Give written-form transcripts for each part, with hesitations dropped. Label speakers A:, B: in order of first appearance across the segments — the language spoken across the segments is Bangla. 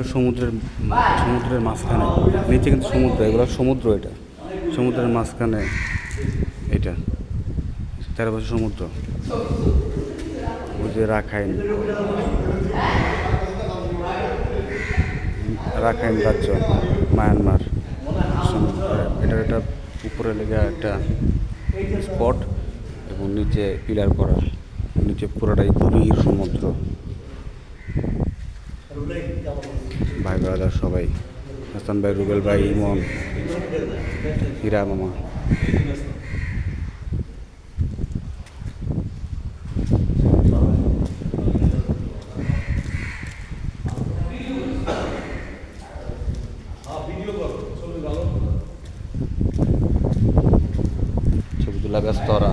A: হলো সমুদ্রের মাঝখানে, নিচে কিন্তু সমুদ্র, এগুলো সমুদ্র, এটা সমুদ্রের মাঝখানে, এটা 13 বছর সমুদ্র। ওই যে রাখাইন রাজ্য, মায়ানমার। এটার একটা উপরে লেগে একটা স্পট এবং নিচে পিলার করা, নিচে পুরোটাই গভীর সমুদ্র। ভাই ব্রাদার সবাই, হাসান ভাই, রুবেল ভাই, ইমন, হীরা মামা। ছবি তোলা ব্যস্ত ওরা।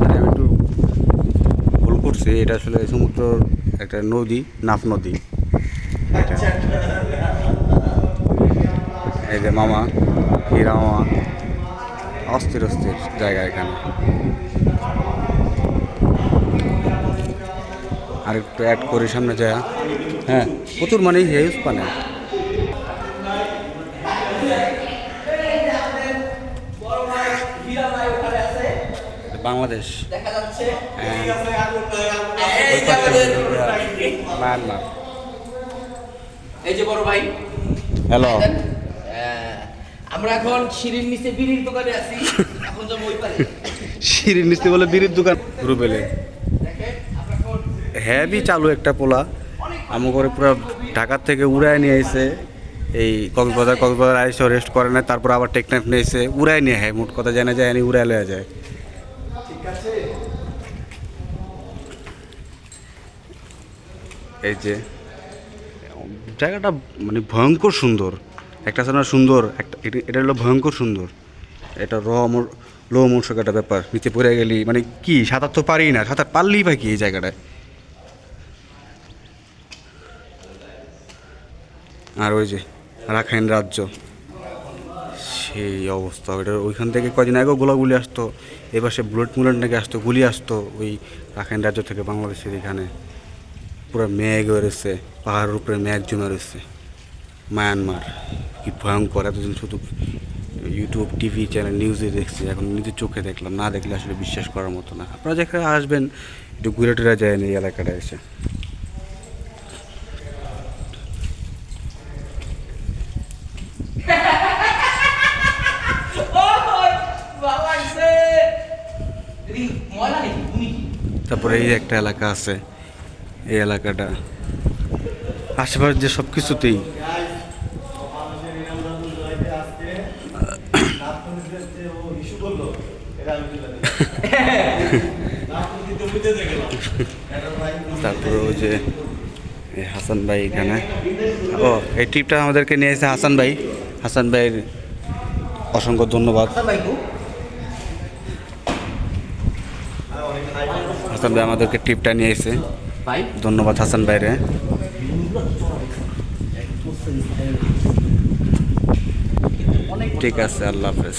A: আমি একটু ভুল করছি, এটা আসলে সমুদ্রর একটা নদী, নাফ নদী এটা। এই যে মামা, হীরা মামা, অস্থির অস্থির জায়গা এখানে। আর একটু অ্যাড করি সামনে যায়। হ্যাঁ, প্রচুর মানে হিউজ পানে। বাংলাদেশ, মায়ানমার।
B: এই যে বড় ভাই,
A: হ্যালো।
B: আমরা এখন শিরিন নিচে বিড়ির দোকানে আছি। এখন যাবো ওই পারে।
A: শিরিন নিচে বলে বিড়ির দোকান রুবেলে। হ্যাভি চালু একটা পোলা আমার করে পুরো ঢাকার থেকে উড়ায় নিয়ে এসে এই কক্সবাজার আইসে রেস্ট করে না, তারপর আবার টেকনাফ নিয়ে এসে উড়ায় নিয়ে হয়, মোট কথা জানা যায়, উড়ায় লওয়া যায়। এই যে জায়গাটা মানে ভয়ঙ্কর সুন্দর, একটা আছে না সুন্দর, একটা এটা হলো ভয়ঙ্কর সুন্দর। এটা লো মোশক একটা ব্যাপার, নিচে পড়ে গেলি মানে কি, সাঁতার তো পারি না, সাঁতার পারলেই বা কি এই জায়গাটায়। আর ওই যে রাখাইন রাজ্য, সেই অবস্থা। ওইটার ওইখান থেকে কদিন আগেও গোলাগুলি আসতো, এবার সে বুলেট নাকি আসতো, গুলি আসতো ওই রাখাইন রাজ্য থেকে বাংলাদেশের এখানে। পুরো মেঘ রয়েছে, পাহাড়ের উপরে মেঘ জমে রয়েছে। মায়ানমার কি ভয়ঙ্কর, এতদিন শুধু ইউটিউব, টিভি চ্যানেল, নিউজে দেখছি, এখন নিজের চোখে দেখলাম, না দেখলে আসলে বিশ্বাস করার মতো না। আপনারা যেখানে আসবেন একটু ঘুরে টুরে যায় এই এলাকাটা এসে। তারপরে এই একটা এলাকা আছে, এই এলাকাটা আশেপাশে যে সব কিছুতেই তারপরে ওই যে হাসান ভাই এখানে, ও এই ট্রিপটা আমাদেরকে নিয়ে এসেছে হাসান ভাই। হাসান ভাইয়ের অসংখ্য ধন্যবাদ। হাসান ভাই আমাদেরকে ট্রিপটা নিয়ে এসে, ধন্যবাদ হাসান ভাইরে। ঠিক আছে, আল্লাহ হাফেজ।